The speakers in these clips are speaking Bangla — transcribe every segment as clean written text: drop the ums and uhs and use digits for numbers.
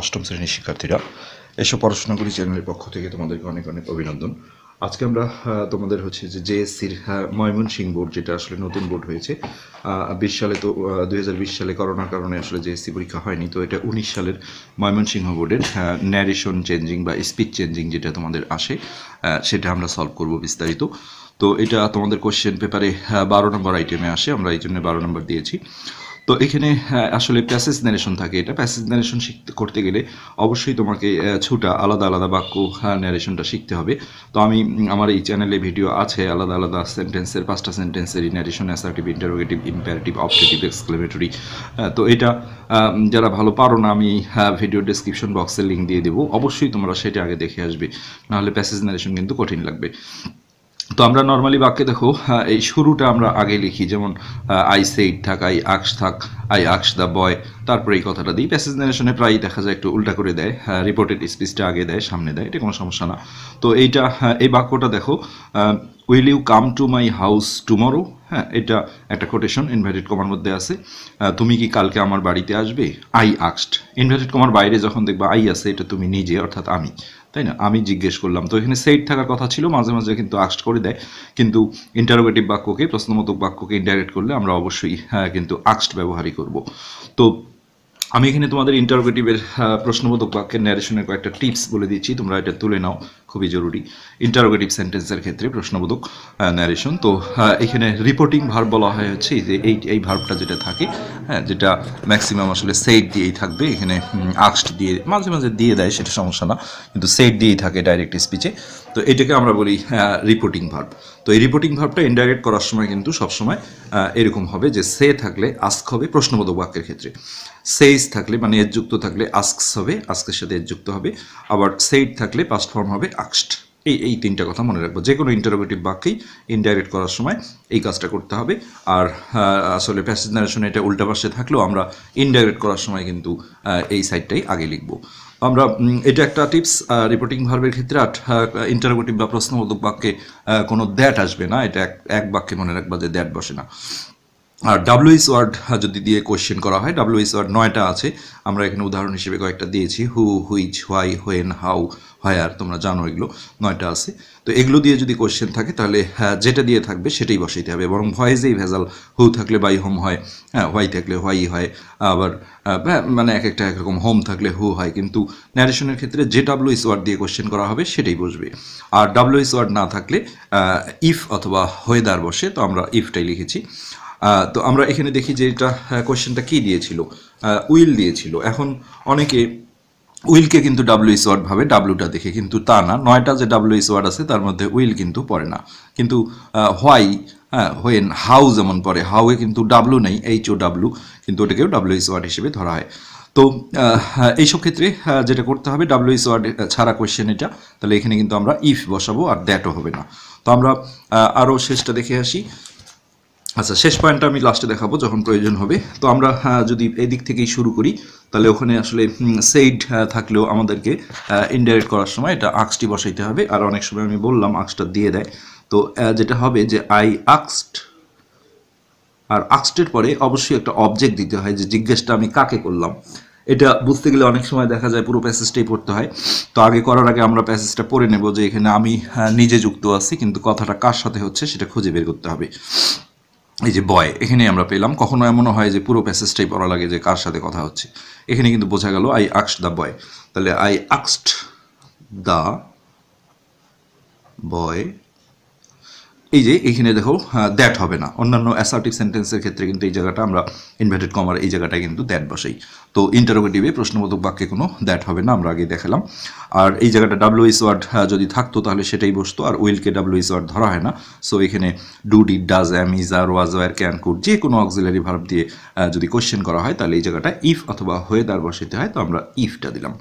অষ্টম শ্রেণীর শিক্ষার্থীরা, এসব পড়াশোনা করি চ্যানেলের পক্ষ থেকে তোমাদেরকে অনেক অনেক অভিনন্দন। আজকে আমরা তোমাদের হচ্ছে যে জেএসসির ময়মনসিংহ বোর্ড, যেটা আসলে নতুন বোর্ড হয়েছে 20 সালে, তো 2020 সালে করোনার কারণে আসলে জেএসসি পরীক্ষা হয়নি, তো এটা 19 সালের ময়মনসিংহ বোর্ডের ন্যারেশন চেঞ্জিং বা স্পিচ চেঞ্জিং যেটা তোমাদের আসে, সেটা আমরা সলভ করব বিস্তারিত। তো এটা তোমাদের কোশ্চেন পেপারে 12 নম্বর আইটেমে আসে, আমরা এই জন্য 12 নম্বর দিয়েছি। তো এখানে আসলে প্যাসেজ ন্যারেশন থাকে। এটা প্যাসেজ ন্যারেশন করতে গেলে অবশ্যই তোমাকে ছুটা আলাদা আলাদা বাক্য ন্যারেশনটা শিখতে হবে। তো আমি আমার এই চ্যানেলে ভিডিও আছে আলাদা আলাদা সেন্টেন্সের 5টা সেন্টেন্সের narration, assertive, interrogative, imperative, objective, exclamatory. তো এটা যারা ভালো পারো না, আমি ভিডিও ডেসক্রিপশন বক্সে লিঙ্ক দিয়ে দেবো, অবশ্যই তোমরা সেটা আগে দেখে আসবে, নাহলে প্যাসেজ ন্যারেশন কিন্তু কঠিন লাগবে। তো আমরা নর্মালি বাক্যে দেখো এই শুরুটা আমরা আগে লিখি, যেমন আই সেইড থাক, আই আক্স থাক, আই আক্স দ্য বয়, তারপরে এই কথাটা দিই। প্যাসেজ ন্যারেশনে প্রায়ই দেখা যায় একটু উল্টা করে দেয়, রিপোর্টেড স্পিচটা আগে দেয়, সামনে দেয়, এটা কোনো সমস্যা না। তো এইটা এই বাক্যটা দেখো, will you come to my house tomorrow. হ্যাঁ, এটা একটা কোটেশন ইনভার্টেড কমার মধ্যে আছে। তুমি কি কালকে আমার বাড়িতে আসবে? আই আক্সড, ইনভার্টেড কমার বাইরে যখন দেখবা আই আছে, এটা তুমি নিজে, অর্থাৎ আমি, তাই না? আমি জিজ্ঞেস করলাম। তো এখানে সেইড থাকার কথা ছিল, মাঝে মাঝে কিন্তু আক্সড করে দেয়, কিন্তু ইন্টারোগেটিভ বাক্যকে, প্রশ্নবোধক বাক্যকে ইনডাইরেক্ট করলে আমরা অবশ্যই কিন্তু আক্সড ব্যবহারই করব। তো আমি এখানে তোমাদের ইন্টারোগেটিভের প্রশ্নবোধক বাক্যের ন্যারেশনের কয়েকটা টিপস বলে দিচ্ছি, তোমরা এটা তুলে নাও, খুবই জরুরি ইন্টারোগেটিভ সেন্টেন্সের ক্ষেত্রে প্রশ্নবোধক ন্যারেশন। তো এখানে রিপোর্টিং ভার্ব বলা হয় হচ্ছে যে এই ভার্বটা যেটা থাকে, হ্যাঁ, যেটা ম্যাক্সিমাম আসলে সেইড দিয়েই থাকবে। এখানে আক্সড দিয়ে মাঝে মাঝে দিয়ে দেয়, সেটা সমস্যা না, কিন্তু সেইড দিয়েই থাকে ডাইরেক্ট স্পিচে। তো এটাকে আমরা বলি রিপোর্টিং ভার্ব। তো এই রিপোর্টিং ভার্বটা ইনডাইরেক্ট করার সময় কিন্তু সবসময় এরকম হবে যে সে থাকলে আস্ক হবে প্রশ্নবোধক বাক্যের ক্ষেত্রে, সেইস থাকলে মানে এর যুক্ত থাকলে আস্কস হবে, আস্কের সাথে এর যুক্ত হবে, আবার সেইড থাকলে পাস্ট ফর্ম হবে আক্সড। এই তিনটা কথা মনে রাখবো, যে কোনো ইন্টারোগেটিভ বাক্যেই ইনডাইরেক্ট করার সময় এই কাজটা করতে হবে। আর আসলে প্যাসেজ ন্যারেশনে এটা উল্টা পাশে থাকলেও আমরা ইনডাইরেক্ট করার সময় কিন্তু এই সাইডটাই আগে লিখবো আমরা। এটা একটা টিপস রিপোর্টিং ভার্বের ক্ষেত্রে। আর ইন্টারোগেটিভ বা প্রশ্নবোধক বাক্যে কোনো দ্যাট আসবে না, এটা এক বাক্যে মনে রাখবা যে দ্যাট বসে না। আর ডাব্লিউএস ওয়ার্ড যদি দিয়ে কোয়েশ্চেন করা হয়, ডাব্লিউএস ওয়ার্ড 9টা আছে, আমরা এখানে উদাহরণ হিসেবে কয়েকটা দিয়েছি, হু, হুইচ, হোয়াই, হোয়েন, হাউ, হোয়ার, তোমরা জানো এগুলো 9টা আছে। তো এগুলো দিয়ে যদি কোয়েশ্চেন থাকে তাহলে যেটা দিয়ে থাকবে সেটাই বসাইতে হবে, বরং ভয়েসেই ভেজাল, হু থাকলে বাই হোম হয়, হ্যাঁ, হোয়াই থাকলে হোয়াই হয়, আবার মানে এক একটা একরকম, হোম থাকলে হু হয়, কিন্তু ন্যারেশনের ক্ষেত্রে যে ডাব্লিউএস ওয়ার্ড দিয়ে কোয়েশ্চেন করা হবে সেটাই বসবে। আর ডাব্লিউএস ওয়ার্ড না থাকলে ইফ অথবা ওয়েদার বসে, তো আমরা ইফটাই লিখেছি। তো আমরা এখানে দেখি যে এটা কোয়েশ্চেনটা কী দিয়েছিল, উইল দিয়েছিল। এখন অনেকে উইলকে কিন্তু ডাব্লিউএস ওয়ার্ড ভাবে ডাব্লিউটা দেখে, কিন্তু তা না, 9টা যে ডাব্লিউএস ওয়ার্ড আছে তার মধ্যে উইল কিন্তু পড়ে না। কিন্তু হোয়াই, হ্যাঁ, হোয়েন, হাউ যেমন পড়ে, হাউয়ে কিন্তু ডাব্লু নেই, HOW, কিন্তু ওটাকেও ডাব্লিউএস ওয়ার্ড হিসেবে ধরা হয়। তো এইসব ক্ষেত্রে যেটা করতে হবে, ডাব্লিউএস ওয়ার্ড ছাড়া কোয়েশ্চেন এটা, তাহলে এখানে কিন্তু আমরা ইফ বসাবো, আর দ্যাটও হবে না। তো আমরা আরও শেষটা দেখে আসি। আচ্ছা, শেষ পয়েন্টটা আমি লাস্টে দেখাবো যখন প্রয়োজন হবে। তো আমরা যদি এদিক থেকেই শুরু করি, তাহলে ওখানে আসলে সেইড থাকলেও আমাদেরকে ইনডাইরেক্ট করার সময় এটা আক্সটি বসাইতে হবে। আর অনেক সময় আমি বললাম আক্সটা দিয়ে দেয়, তো যেটা হবে যে আই আক্সড, আর আক্সটের পরে অবশ্যই একটা অবজেক্ট দিতে হয়, যে জিজ্ঞেসটা আমি কাকে করলাম। এটা বুঝতে গেলে অনেক সময় দেখা যায় পুরো প্যাসেজটাই পড়তে হয়। তো আগে করার আগে আমরা প্যাসেজটা পড়ে নেব, যে এখানে আমি নিজে যুক্ত আছি, কিন্তু কথাটা কার সাথে হচ্ছে সেটা খুঁজে বের করতে হবে। এই যে বয়, এখানে আমরা পেলাম, কখনো এমনও হয় যে পুরো প্যাসেজটাই পড়া লাগে যে কার সাথে কথা হচ্ছে। এখানে কিন্তু বোঝা গেল আই আক্সড দ্য বয়, তাহলে আই আক্সড দ্য বয়। এই যে এখানে দেখো দ্যাট হবে না, অন্যান্য অ্যাসার্টিভ সেন্টেন্সের ক্ষেত্রে কিন্তু এই জায়গাটা আমরা ইনভার্টেড কমার এই জায়গাটায় কিন্তু দ্যাট বসাই। তো ইন্টারোগেটিভে প্রশ্নবোধক বাক্যে কোনো দ্যাট হবে না, আমরা আগে দেখালাম। আর এই জায়গাটা ডাব্লিউএস ওয়ার্ড যদি থাকতো তাহলে সেটাই বসতো, আর উইলকে ডাব্লিউএস ওয়ার্ড ধরা হয় না। সো এখানে do, did, does, am, is, are, was, were, can, could, যে কোনো অক্সিলারি ভার্ব দিয়ে যদি কোয়েশ্চেন করা হয় তাহলে এই জায়গাটা ইফ অথবা ওয়েদার বসাইতে হয়, তো আমরা ইফটা দিলাম।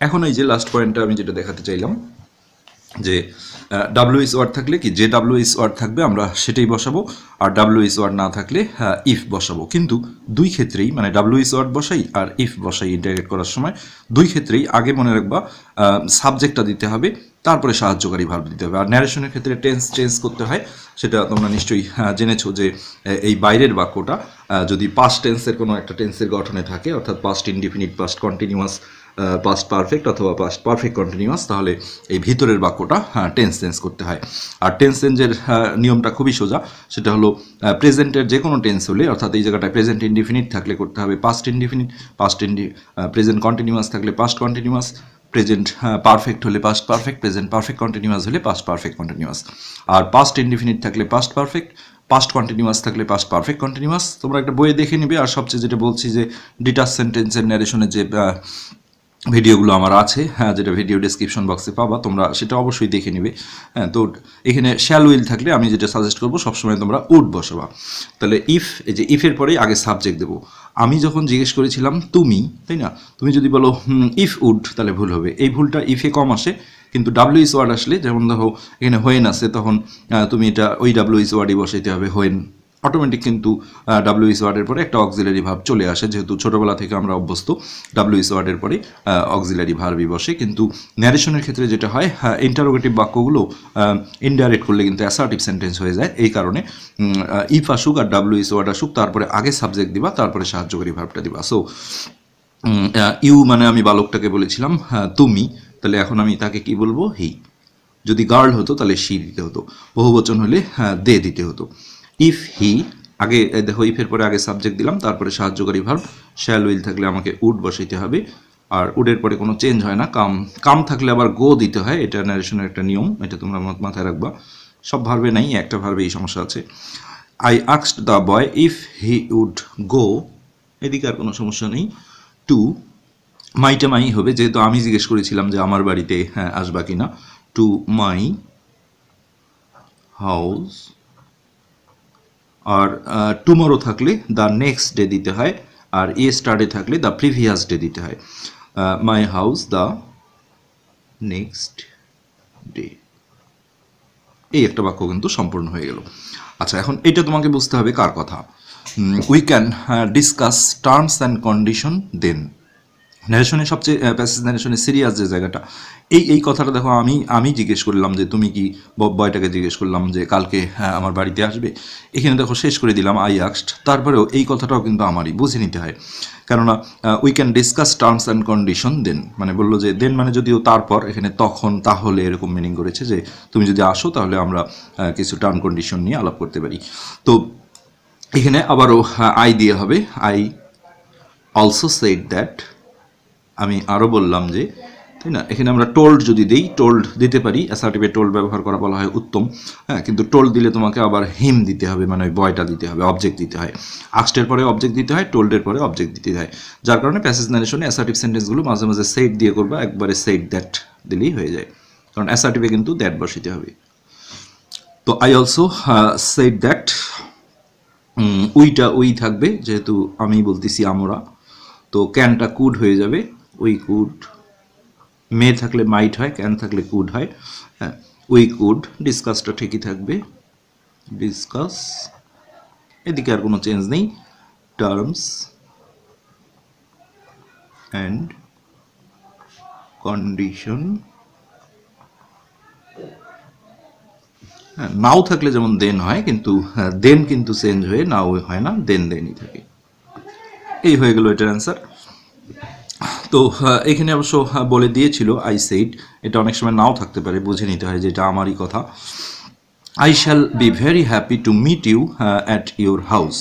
এখন এই যে লাস্ট পয়েন্টটা আমি যেটা দেখাতে চাইলাম, যে ডাব্লিউএস ওয়ার্ড থাকলে কি, যে ডাব্লিউএস ওয়ার্ড থাকবে আমরা সেটাই বসাবো, আর ডাব্লিউএস ওয়ার্ড না থাকলে ইফ বসাবো। কিন্তু দুই ক্ষেত্রেই, মানে ডাব্লিউএস ওয়ার্ড বসাই আর ইফ বসাই ইনডাইরেক্ট করার সময়, দুই ক্ষেত্রেই আগে মনে রাখবা সাবজেক্টটা দিতে হবে, তারপরে সাহায্যকারী ভার্ব দিতে হবে। আর ন্যারেশনের ক্ষেত্রে টেন্স চেঞ্জ করতে হয়, সেটা তোমরা নিশ্চয়ই জেনেছো, যে এই বাইরের বাক্যটা যদি পাস্ট টেন্সের কোনো একটা টেন্সের গঠনে থাকে, অর্থাৎ past indefinite, past continuous, past perfect অথবা পাস্ট পারফেক্ট কন্টিনিউয়াস, তাহলে এই ভিতরের বাক্যটা টেন্স চেঞ্জ করতে হয়। আর টেন্স চেঞ্জের নিয়মটা খুবই সোজা, সেটা হলো প্রেজেন্টের যে কোনো টেন্স হলে, অর্থাৎ এই জায়গাটায় প্রেজেন্ট ইনডিফিনিট থাকলে করতে হবে পাস্ট ইনডিফিনিট, প্রেজেন্ট কন্টিনিউয়াস থাকলে পাস্ট কন্টিনিউয়াস, প্রেজেন্ট পারফেক্ট হলে past perfect, present perfect continuous হলে পাস্ট পারফেক্ট কন্টিনিউয়াস, আর পাস্ট ইনডিফিনিট থাকলে পাস্ট পারফেক্ট, পাস্ট কন্টিনিউয়াস থাকলে পাস্ট পারফেক্ট কন্টিনিউয়াস। তোমরা একটা বইয়ে দেখে নিবে। আর সবচেয়ে যেটা বলছি যে ডিটাচ সেন্টেন্সের ন্যারেশনের যে ভিডিওগুলো আমার আছে, যেটা ভিডিও ডেসক্রিপশন বক্সে পাবা, তোমরা সেটা অবশ্যই দেখে নিবে। তো এখানে শ্যাল উইল থাকলে আমি যেটা সাজেস্ট করবো সবসময় তোমরা উড বসাবা। তাহলে ইফ, এই যে ইফের পরেই আগে সাবজেক্ট দেবো। আমি যখন জিজ্ঞেস করেছিলাম তুমি, তাই না, তুমি যদি বলো ইফ উড তাহলে ভুল হবে। এই ভুলটা ইফে কম আসে, কিন্তু ডাব্লিউএস ওয়ার্ড আসলে, যেমন দেখো এখানে হোয়েন আছে, তখন তুমি এটা ওই ডাব্লিউএস ওয়ার্ডই বসাইতে হবে, হোয়েন। অটোমেটিক কিন্তু ডাব্লিউএস ওয়ার্ডের পরে একটা অক্সিলারি ভার্ব চলে আসে, যেহেতু ছোটোবেলা থেকে আমরা অভ্যস্ত ডাব্লিউএস ওয়ার্ডের পরে অক্সিলারি ভার্বই বসে। কিন্তু ন্যারেশনের ক্ষেত্রে যেটা হয়, ইন্টারোগেটিভ বাক্যগুলো ইনডাইরেক্ট করলে কিন্তু অ্যাসার্টিভ সেন্টেন্স হয়ে যায়। এই কারণে ইফ আসুক আর ডাব্লিউএস ওয়ার্ড আসুক, তারপরে আগে সাবজেক্ট দিবা, তারপরে সাহায্যকারী ভার্বটা দিবা। সো ইউ মানে আমি বালকটাকে বলেছিলাম তুমি, তাহলে এখন আমি তাকে কি বলবো, হি। যদি গার্ল হতো তাহলে শি দিতে হতো, বহুবচন হলে দে দিতে হতো। ইফ হি, আগে দেখো ইফের পরে আগে সাবজেক্ট দিলাম, তারপরে সাহায্যকারী ভার্ব, শ্যাল উইল থাকলে আমাকে উড বসাইতে হবে। আর উডের পরে কোনো চেঞ্জ হয় না, কাম থাকলে আবার গো দিতে হয়, এটা ন্যারেশনের একটা নিয়ম, এটা তোমরা মাথায় রাখবা। সব ভার্বে নাই, একটা ভার্বে এই সমস্যা আছে। I asked the boy if he would go, এদিকে আর কোনো সমস্যা নেই। টু, মাইটা মাই হবে, যেহেতু আমি জিজ্ঞেস করেছিলাম যে আমার বাড়িতে আসবা কিনা। To my house. আর টুমরো থাকলে দ্য নেক্সট ডে দিতে হয়, আর ইয়েস্টারডে থাকলে দ্য প্রিভিয়াস ডে দিতে হয়। My house the next day, এই একটা বাক্য কিন্তু সম্পূর্ণ হয়ে গেল। আচ্ছা, এখন এটা তোমাকে বুঝতে হবে কার কথা। We can discuss terms and condition then. ন্যারেশনের সবচেয়ে প্যাসেজ ন্যারেশনের সিরিয়াস যে জায়গাটা, এই কথাটা দেখো, আমি জিজ্ঞেস করলাম যে তুমি কি, বয়টাকে জিজ্ঞেস করলাম যে কালকে আমার বাড়িতে আসবে। এখানে দেখো শেষ করে দিলাম আই আস্কড, তারপরেও এই কথাটাও কিন্তু আমারই বুঝে নিতে হয়। কেননা we can discuss terms and condition then, মানে বললো যে দেন মানে যদিও তারপর, এখানে তখন তাহলে এরকম মিনিং করেছে যে তুমি যদি আসো তাহলে আমরা কিছু টার্ম কন্ডিশন নিয়ে আলাপ করতে পারি। তো এখানে আবারও আই দিয়ে হবে। আই অলসো সেড দ্যাট, আমি আরও বললাম যে, তাই না। এখানে আমরা টোল্ড যদি দিই, টোল্ড দিতে পারি, অ্যাসার্টিভে টোল্ড ব্যবহার করা বলা হয় উত্তম, কিন্তু টোল্ড দিলে তোমাকে আবার হিম দিতে হবে, মানে ওই বয়টা দিতে হবে, অবজেক্ট দিতে হয়। আস্টের পরে অবজেক্ট দিতে হয়, টোল্ডের পরে অবজেক্ট দিতে হয়। যার কারণে প্যাসেজ ন্যারেশনে অ্যাসার্টিভ সেন্টেন্সগুলো মাঝে মাঝে সেট দিয়ে করবা, একবারে সেট দ্যাট দিলেই হয়ে যায়, কারণ অ্যাসার্টিভে কিন্তু দ্যাট বসাইতে হবে। তো আই অলসো সেড দ্যাট, উইটা উই থাকবে, যেহেতু আমি বলতেছি আমরা, তো ক্যানটা কুড হয়ে যাবে, উই কুড। মে থাকলে মাইট হয়, ক্যান থাকলে কুড হয়। হ্যাঁ, উই কুড। ডিসকাসটা ঠিকই থাকবে, ডিসকাস, এদিকে আর কোনো চেঞ্জ নেই। Terms and condition. হ্যাঁ, নাও থাকলে যেমন দেন হয়, কিন্তু দেন কিন্তু চেঞ্জ হয়ে নাও হয় না, দেনই থাকে। এই হয়ে গেল এটার অ্যান্সার। তো এখানে অবশ্য বলে দিয়েছিল আই সেইড, এটা অনেক সময় নাও থাকতে পারে, বুঝে নিতে হয় যে এটা আমারই কথা। I shall be very happy to meet you at your house,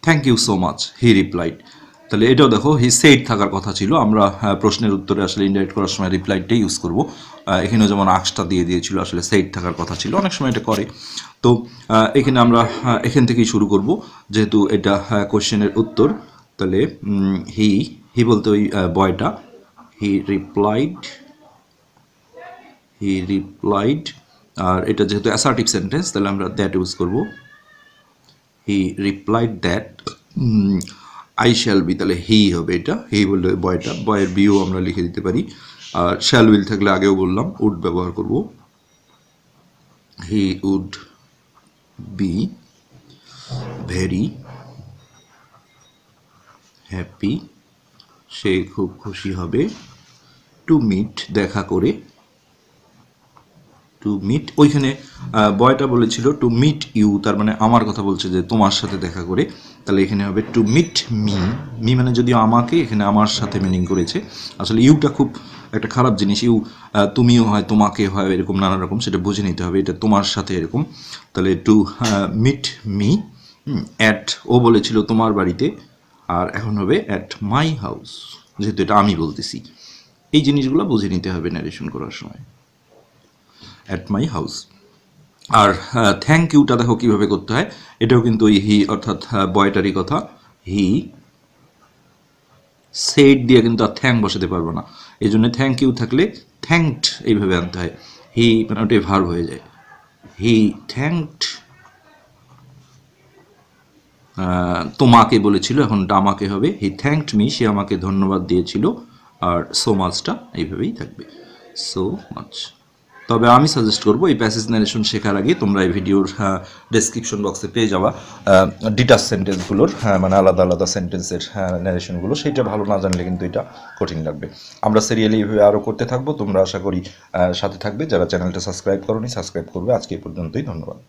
thank you so much, he replied. তাহলে এটাও দেখো হি সেইড থাকার কথা ছিল, আমরা প্রশ্নের উত্তরে আসলে ইনডাইরেক্ট করার সময় রিপ্লাইডটাই ইউজ করব। এখানেও যেমন আক্সটা দিয়ে দিয়েছিল, আসলে সেইড থাকার কথা ছিল, অনেক সময় এটা করে। তো এখানে আমরা এখান থেকেই শুরু করব, যেহেতু এটা কোশ্চেনের উত্তর। তাহলে হি বলতে ওই বয়টা, হি রিপ্লাইড। আর এটা যেহেতু অ্যাসার্টিভ সেন্টেন্স, তাহলে আমরা দ্যাট ইউজ করব, হি replied that. I shall B, তাহলে হি হবে, এটা হি বললে বয়টা, বয়ের বিও আমরা লিখে দিতে পারি। আর শ্যাল উইল থাকলে আগেও বললাম উড ব্যবহার করব, he would be very happy, সে খুব খুশি হবে, টু মিট দেখা করে, টু মিট, ওইখানে বয়টা বলেছিল টু মিট ইউ, তার মানে আমার কথা বলছে যে তোমার সাথে দেখা করে, তাহলে এখানে হবে টু মিট মি। মি মানে যদিও আমাকে, এখানে আমার সাথে মিনিং করেছে। আসলে ইউটা খুব একটা খারাপ জিনিস, ইউ তুমিও হয় তোমাকে হয় এরকম নানা রকম, সেটা বুঝে নিতে হবে, এটা তোমার সাথে এরকম। তাহলে টু মিট মি অ্যাট, ও বলেছিল তোমার বাড়িতে, আর এখন হবে অ্যাট মাই হাউস, যেহেতু এটা আমি বলতেছি। এই জিনিসগুলো বুঝে নিতে হবে ন্যারেশন করার সময়, অ্যাট মাই হাউস। আর থ্যাংক ইউটা দেখো কীভাবে করতে হয়, এটাও কিন্তু ওই হি অর্থাৎ বয়টারই কথা। হি সেড দিয়ে কিন্তু আর থ্যাংক বসাতে পারবো না, এই জন্য থ্যাংক ইউ থাকলে থ্যাঙ্কড এইভাবে আনতে হয়। হি মানে ওটাই ভার্ব হয়ে যায়। হি থ্যাঙ্কড, তোমাকে বলেছিল, এখন আমাকে হবে। হি থ্যাঙ্কড মি, সে আমাকে ধন্যবাদ দিয়েছিল। আর সো মাচটা এইভাবেই থাকবে, সো মাচ। তবে আমি সাজেস্ট করবো এই প্যাসেজ ন্যারেশন শেখার আগে তোমরা এই ভিডিওর ডেসক্রিপশন বক্সে পেয়ে যাওয়া ডিটাচ সেন্টেন্সগুলোর, মানে আলাদা আলাদা সেন্টেন্সের ন্যারেশনগুলো, সেইটা ভালো না জানলে কিন্তু এটা কঠিন লাগবে। আমরা সিরিয়ালি এইভাবে আরও করতে থাকবো, তোমরা আশা করি সাথে থাকবে। যারা চ্যানেলটা সাবস্ক্রাইব করোনি সাবস্ক্রাইব করবে। আজকে এই পর্যন্তই, ধন্যবাদ।